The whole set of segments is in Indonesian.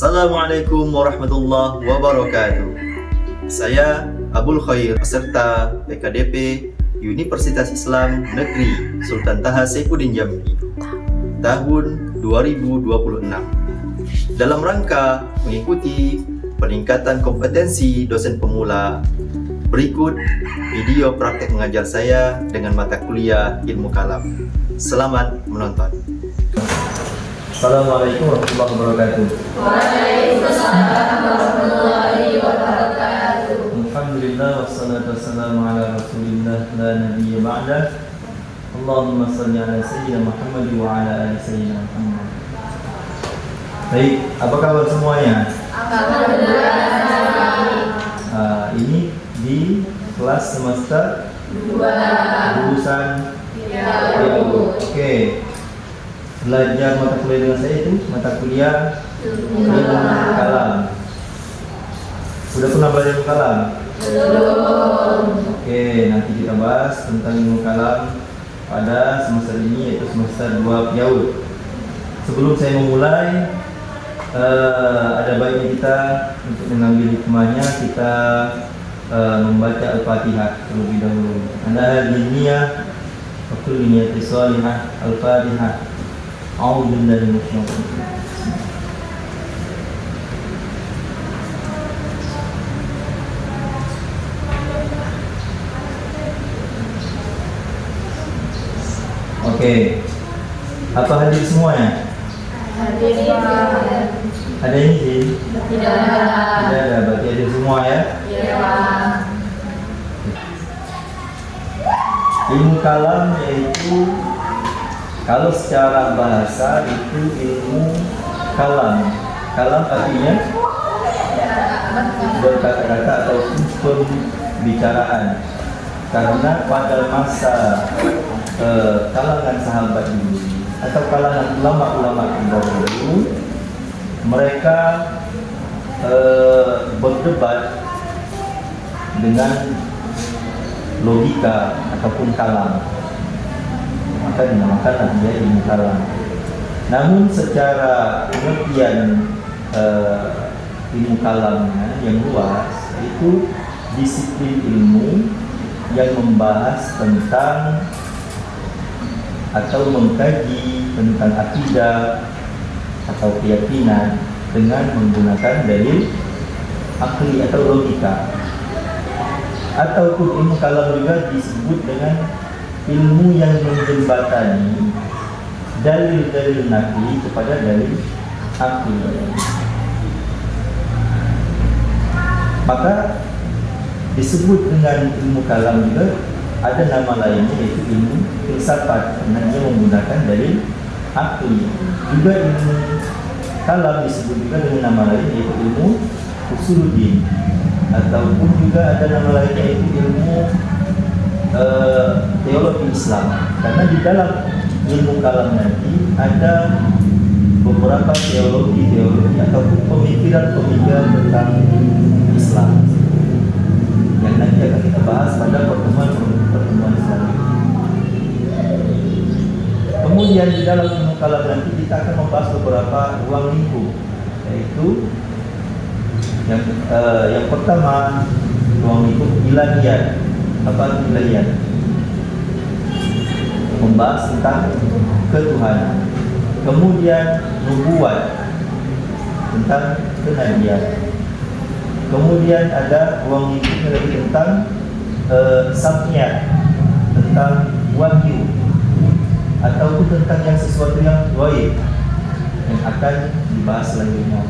Assalamualaikum warahmatullahi wabarakatuh. Saya Abul Khair, peserta PKDP Universitas Islam Negeri Sultan Taha Saifuddin Jambi tahun 2026. Dalam rangka mengikuti peningkatan kompetensi dosen pemula, berikut video praktek mengajar saya dengan mata kuliah Ilmu Kalam. Selamat menonton. Assalamualaikum warahmatullahi wabarakatuh. Waalaikumsalam warahmatullahi wabarakatuh. Alhamdulillah wassalatu wassalamu ala Rasulillah la nabiyya ba'dah. Allahumma shalli ala sayyidina Muhammad wa ala ali sayyidina Muhammad. Baik, apa kabar semuanya? Alhamdulillah. Ini di kelas semester 2 jurusan Biologi. Oke. Belajar mata kuliah dengan saya itu mata kuliah Ilmu Kalam. Sudah pernah belajar Ilmu Kalam? Belum. Oke, nanti kita bahas tentang Ilmu Kalam pada semester ini, yaitu semester 2 PIAUD. Sebelum saya memulai, ada baiknya kita untuk mengambil hikmahnya, kita membaca Al-Fatihah terlebih dahulu. Anda diniyah wa kulli niyatin shalihah. Al-Fatihah. A'udzu billahi minasyaitonir rajim. Oke. Apa hadir semuanya? Hadir. Ada yang izin? Tidak ada. Tidak ada, berarti hadir semua ya? Ya. Ilmu kalam yaitu, kalau secara bahasa itu ilmu kalam. Kalam artinya berkata-kata ataupun pembicaraan. Karena pada masa kalangan sahabat dulu atau kalangan ulama-ulama dahulu, mereka berdebat dengan logika ataupun kalam, maka dinamakanlah dia ilmu kalam. Namun secara pengertian ilmu kalamnya yang luas, itu disiplin ilmu yang membahas tentang atau mengkaji tentang akidah atau keyakinan dengan menggunakan dalil akli atau logika. Ataupun ilmu kalam juga disebut dengan ilmu yang menjembatani dalil-dalil nakli kepada dalil akli. Maka disebut dengan ilmu kalam juga ada nama lainnya, yaitu ilmu filsafat, karena dia menggunakan dalil akli. Juga ilmu kalam disebut juga dengan nama lain, yaitu ilmu usuluddin, ataupun juga ada nama lainnya, yaitu ilmu teologi Islam. Karena di dalam ilmu kalam nanti ada beberapa teologi ataupun pemikiran tentang Islam yang nanti akan kita bahas pada pertemuan selanjutnya. Kemudian di dalam ilmu kalam nanti kita akan membahas beberapa ruang lingkup, yaitu yang pertama ruang lingkup ilahiyat. Apa ilahiyat? Membahas tentang ketuhanan. Kemudian nubuat, tentang kenabian. Kemudian ada ruang lingkup lagi tentang sam'iyat, tentang wahyu, ataupun tentang yang sesuatu yang gaib yang akan dibahas selanjutnya.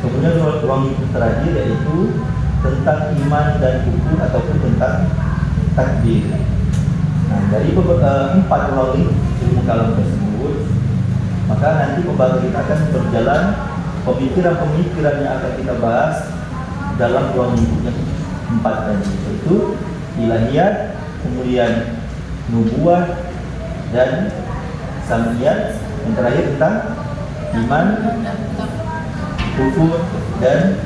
Kemudian ruang lingkup terakhir yaitu tentang iman dan hukum ataupun tentang takdir. Nah, dari 4 ruang lingkup ilmu kalam tersebut, maka nanti pembahasan kita akan berjalan, pemikiran-pemikiran yang akan kita bahas dalam ruang lingkup yang 4 tadi, yaitu ilahiyat, kemudian nubuah dan sam'iyat, yang terakhir tentang iman, hukum dan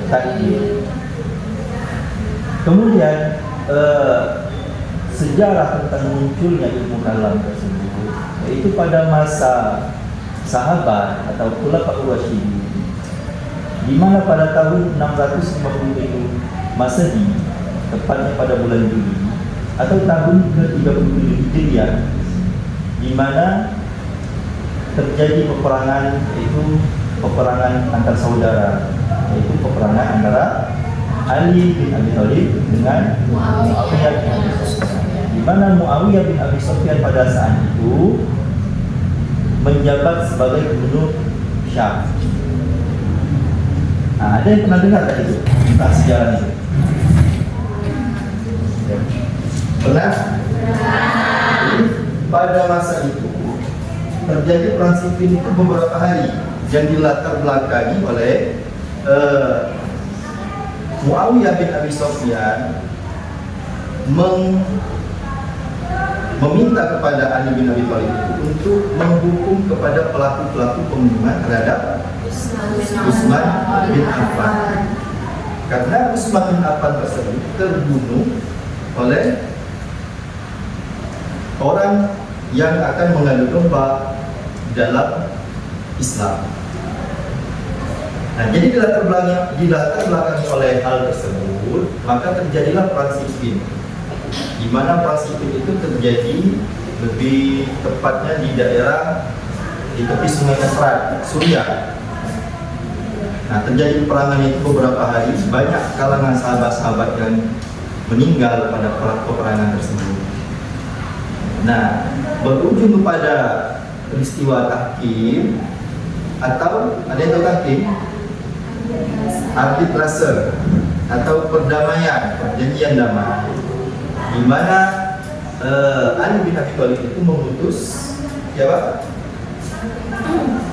takdir. Kemudian sejarah tentang munculnya ilmu kalam tersebut, yaitu pada masa sahabat atau khulafaur rasyidin. di mana pada tahun 657 Masehi, tepatnya pada bulan Juli, atau tahun ke-37 Hijriah, di mana terjadi peperangan, yaitu peperangan antar saudara, yaitu peperangan antara Ali bin Abi Thalib dengan Muawiyah bin Abi Sufyan, di mana Muawiyah bin Abi Sufyan pada saat itu menjabat sebagai gubernur Syam. Nah, ada yang pernah dengar tak itu tentang sejarah itu? Pernah? Pada masa itu terjadi perang Siffin itu beberapa hari yang dilatar belakangi oleh Muawiyah bin Abi Sufyan meminta kepada Ali bin Abi Thalib untuk menghukum kepada pelaku-pelaku pembunuhan terhadap Utsman bin Affan, karena Utsman bin Affan tersebut terbunuh oleh orang yang akan mengadu domba dalam Islam. Nah, jadi dilatar belakangi oleh hal tersebut, maka terjadilah perang Siffin, di mana perang Siffin itu terjadi lebih tepatnya di daerah di tepi Sungai Efrat, Suriah. Nah, terjadi peperangan itu beberapa hari, banyak kalangan sahabat-sahabat yang meninggal pada peperangan tersebut. Nah, berujung kepada peristiwa tahkim, atau ada yang tahu tahkim? Arbitrase atau perdamaian, perjanjian damai, di mana Ali bin Abi Thalib itu memutus siapa?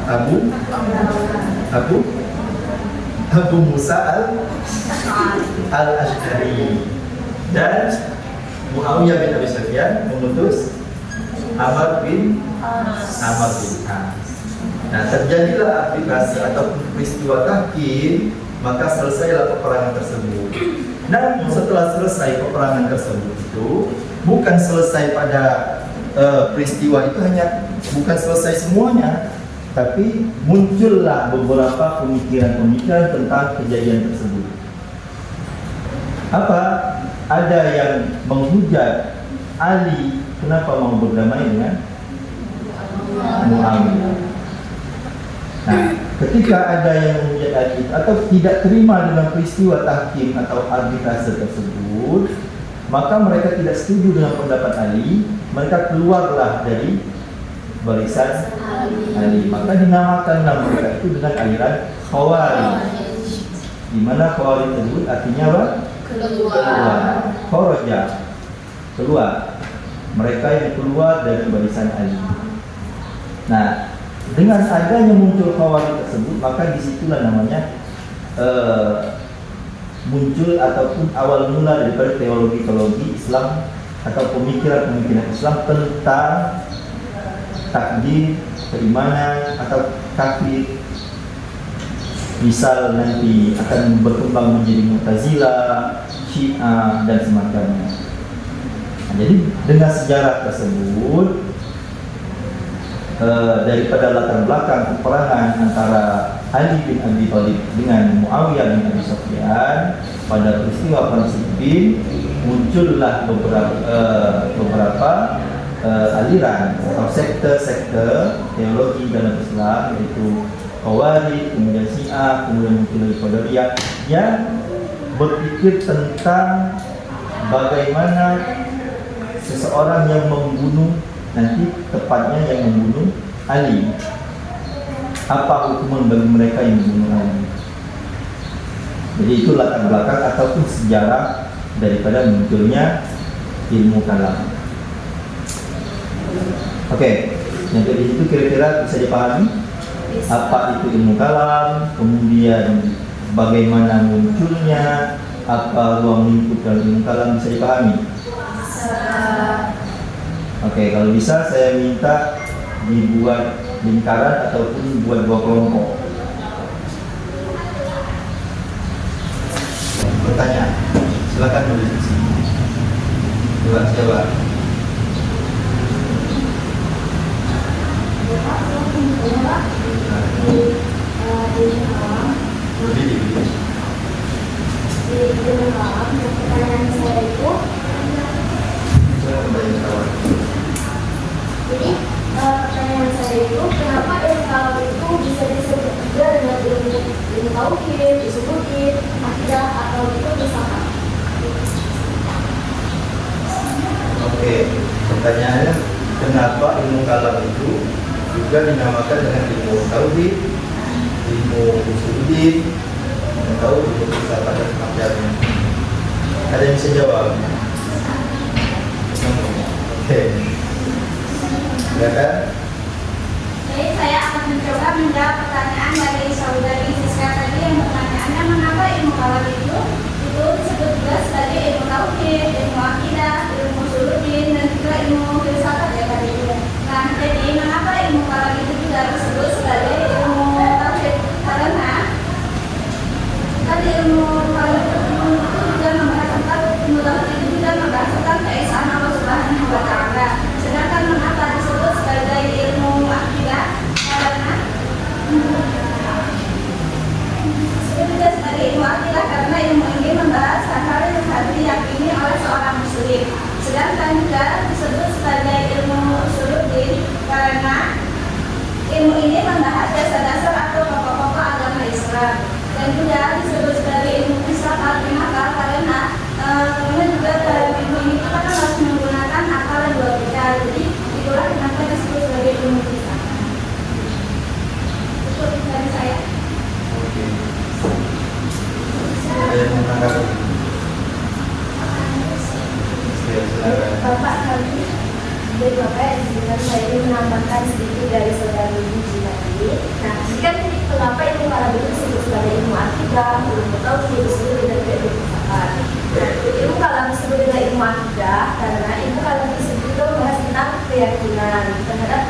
Abu Musa al-Ash'ari, dan Muawiyah bin Abi Sufyan memutus Amr bin As. Nah, terjadilah arbitrase atau peristiwa tahkim, maka selesailah peperangan tersebut. Nah, setelah selesai peperangan tersebut itu bukan selesai pada peristiwa itu, hanya bukan selesai semuanya, tapi muncullah beberapa pemikiran-pemikiran tentang kejadian tersebut. Apa? Ada yang menghujat Ali kenapa mau berdamai dengan Muawiyah. Nah, ketika ada yang menghujat Ali atau tidak terima dengan peristiwa tahkim atau arbitrase tersebut, maka mereka tidak setuju dengan pendapat Ali, mereka keluarlah dari barisan Ali. Maka dinamakanlah mereka itu dengan aliran Khawarij, di mana Khawarij tersebut artinya apa? Keluar. Kharaja, keluar. Mereka yang keluar dari barisan Ali. Nah, dengan adanya muncul Khawarij tersebut, maka disitulah namanya muncul ataupun awal mula daripada teologi Islam atau pemikiran-pemikiran Islam tentang takdir, keimanan atau kafir. Misal nanti akan berkembang menjadi Mu'tazilah, Syiah dan semacamnya. Nah, jadi dengan sejarah tersebut, daripada latar belakang peperangan antara Ali bin Abi Thalib dengan Muawiyah bin Abi Sufyan pada peristiwa perang Siffin, muncullah beberapa aliran atau sekte-sekte teologi dalam Islam, yaitu Khawarij, kemudian Syiah, kemudian muncul Qadariyah, yang berpikir tentang bagaimana seseorang yang membunuh, nanti tepatnya yang membunuh Ali, apa hukuman bagi mereka yang membunuh Ali. Jadi itu latar belakang ataupun sejarah daripada munculnya ilmu kalam. Oke, yang dari situ kira-kira bisa dipahami apa itu ilmu kalam, kemudian bagaimana munculnya, apa ruang lingkup dalam ilmu kalam, bisa dipahami? Oke, kalau bisa saya minta dibuat lingkaran ataupun buat dua kelompok. Bertanya, silakan berdiskusi. Coba. Berdiri. ilmu kalam? Pertanyaan saya itu, jadi pertanyaan saya itu, kenapa ilmu kalam itu bisa disebut juga dengan ilmu tauhid, disebutin akidah atau itu misalkan? Oke, pertanyaannya kenapa ilmu kalam itu juga dinamakan dengan ilmu tauhid, ilmu usuluddin, atau ilmu filsafat dan semacamnya? Ada yang bisa jawab? Oke, silakan. Jadi saya akan mencoba menjawab pertanyaan dari saudari Siska tadi yang pertanyaannya mengapa ilmu kalam itu disebut juga sebagai ilmu tauhid, ilmu akidah, ilmu usuluddin dan juga ilmu filsafat ya tadi juga. Nah, jadi mengapa ilmu kalam itu juga disebut sebagai ilmu tauhid? Karena tadi ilmu kalam itu juga membahas tentang ilmu tauhid itu juga membahas tentang keesaan Allah Subhanahu wa Ta'ala. Sedangkan mengapa disebut sebagai ilmu akidah? Karena juga sebagai ilmu akidah karena ilmu ini membahas hal-hal yang harus diyakini oleh seorang muslim. Sedangkan juga disebut sebagai ilmu usuluddin karena ilmu ini membahas dasar-dasar atau pokok-pokok agama Islam. Dan juga disebut sebagai ilmu filsafat kenapa? Karena juga dalam ilmu ini kita kan harus menggunakan akal dan logika. Jadi itulah kenapa disebut sebagai ilmu filsafat. Itu dari saya. Ada yang menanggapi? Bapak kami dari Bapak yang disebutkan saya ini menambahkan sedikit dari saudari Biji tadi. Nah, jika kenapa ilmu kalam itu disebut sebagai ilmu akidah, ilmu tauhid disebut dengan ilmu filsafat. Nah, ilmu kalam disebut dengan ilmu akidah karena ilmu kalam tersebut itu membahas tentang keyakinan terhadap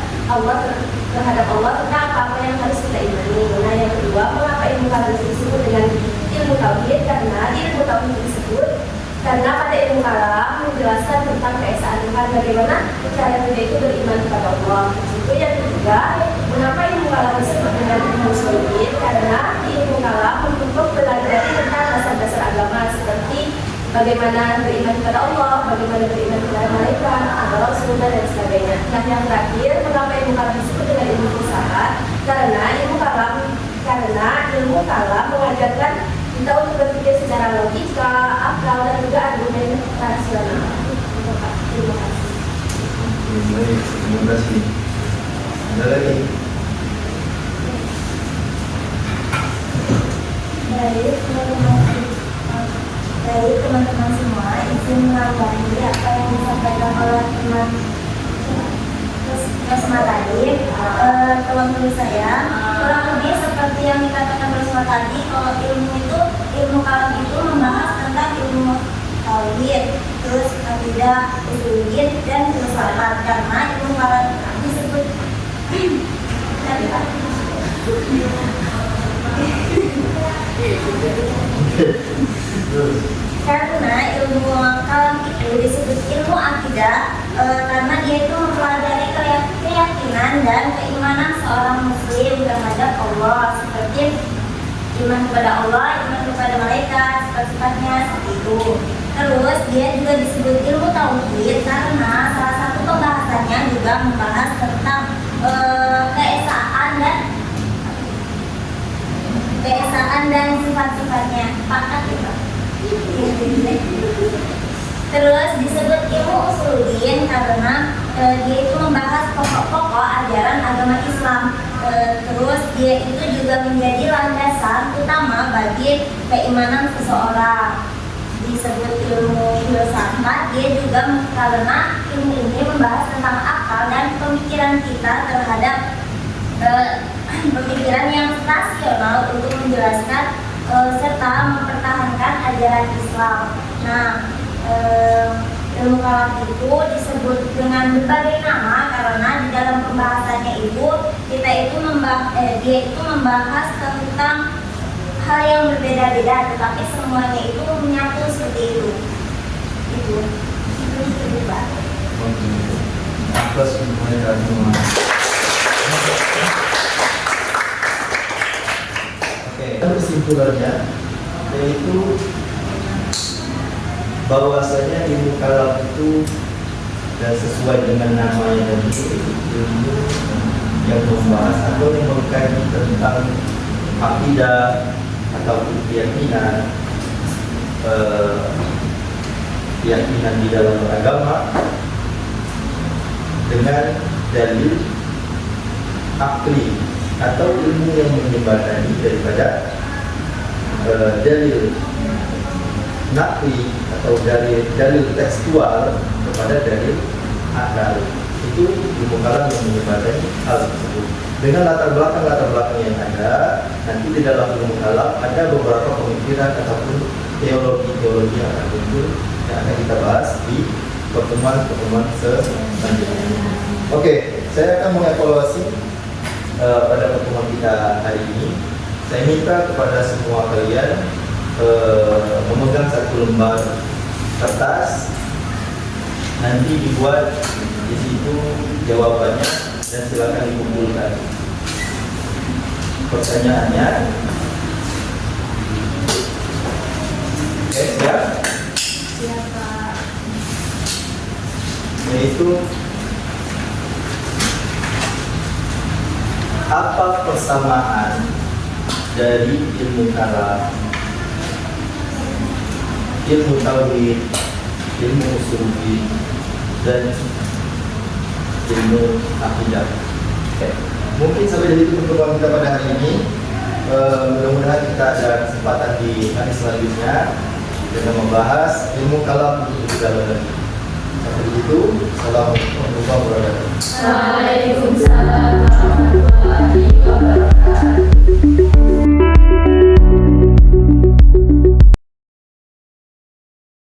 Allah tentang apa yang harus kita imani. Nah, yang kedua, mengapa ilmu kalam itu disebut dengan ilmu tauhid? Karena ilmu tauhid disebut karena pada ilmu kalam menjelaskan tentang keesaan Tuhan, bagaimana cara kita itu beriman kepada Allah. Itu yang ketiga, mengapa ilmu kalam disebut dengan ilmu usuluddin? Karena di ilmu kalam untuk belajar tentang dasar-dasar agama seperti bagaimana beriman kepada Allah, bagaimana beriman kepada malaikat, kepada Rasul dan sebagainya. Nah, yang terakhir, mengapa ilmu kalam disebut dengan ilmu filsafat? Karena ilmu kalam mengajarkan kita untuk berpikir secara logika, akal, dan juga argumen rasional. Terima kasih. Baik, terima kasih. Ada lagi? Dari teman-teman semua, izin menanggapi apa yang disampaikan oleh teman Rosma tadi. Kalau menurut saya, kurang lebih seperti yang dikatakan Rosma tadi, kalau ilmu kalam itu membahas tentang ilmu tauhid, terus akidah, usuluddin dan filsafat. Karena ilmu kalam disebut karena ilmu kalam itu disebut ilmu akidah karena dia itu mempelajari keyakinan dan keimanan seorang muslim terhadap Allah, seperti iman kepada Allah, iman kepada malaikat, sifat-sifatnya seperti itu. Terus dia juga disebut ilmu tauhid karena salah satu pembahasannya juga membahas tentang keesaan dan sifat-sifatnya. Pakat itu. Terus disebut ilmu usuluddin karena dia itu membahas pokok-pokok ajaran agama Islam. Terus dia itu juga menjadi landasan utama bagi keimanan seseorang. Disebut ilmu filsafat, dia juga karena ilmu ini membahas tentang akal dan pemikiran kita terhadap pemikiran yang rasional untuk menjelaskan serta mempertahankan ajaran Islam. Nah, ilmu kalam itu disebut dengan berbagai nama karena di dalam pembahasannya itu dia itu membahas tentang hal yang berbeda-beda, tetapi semuanya itu menyatu seperti itu. Itu Pak. Atas semuanya semua. Oke, kesimpulannya yaitu bahwasanya ilmu kalam itu dan sesuai dengan namanya tadi ilmu yang membahas atau yang mengkaji tentang akidah atau keyakinan keyakinan di dalam agama dengan dalil akli atau ilmu yang menjembatani daripada dalil nakli atau dalil tekstual kepada dalil akal. Itu ilmu kalam yang menjembatani hal tersebut. Dengan latar belakang yang ada, nanti di dalam ilmu kalam ada beberapa pemikiran ataupun teologi yang akan muncul yang akan kita bahas di pertemuan selanjutnya. Oke, saya akan mengevaluasi pada pertemuan kita hari ini. Saya minta kepada semua kalian memegang satu lembar kertas, nanti dibuat di situ jawabannya dan silakan dikumpulkan. Pertanyaannya, siap? Siapa? Yaitu apa persamaan dari ilmu kalam, ilmu tauhid, ilmu usuluddin, dan ilmu akidah. Oke. Mungkin sampai dari itu pertemuan kita pada hari ini. Mudah-mudahan kita ada kesempatan di hari selanjutnya dengan membahas ilmu kalam lebih dalam lagi. Sampai begitu, assalamualaikum warahmatullahi wabarakatuh. Waalaikumsalam.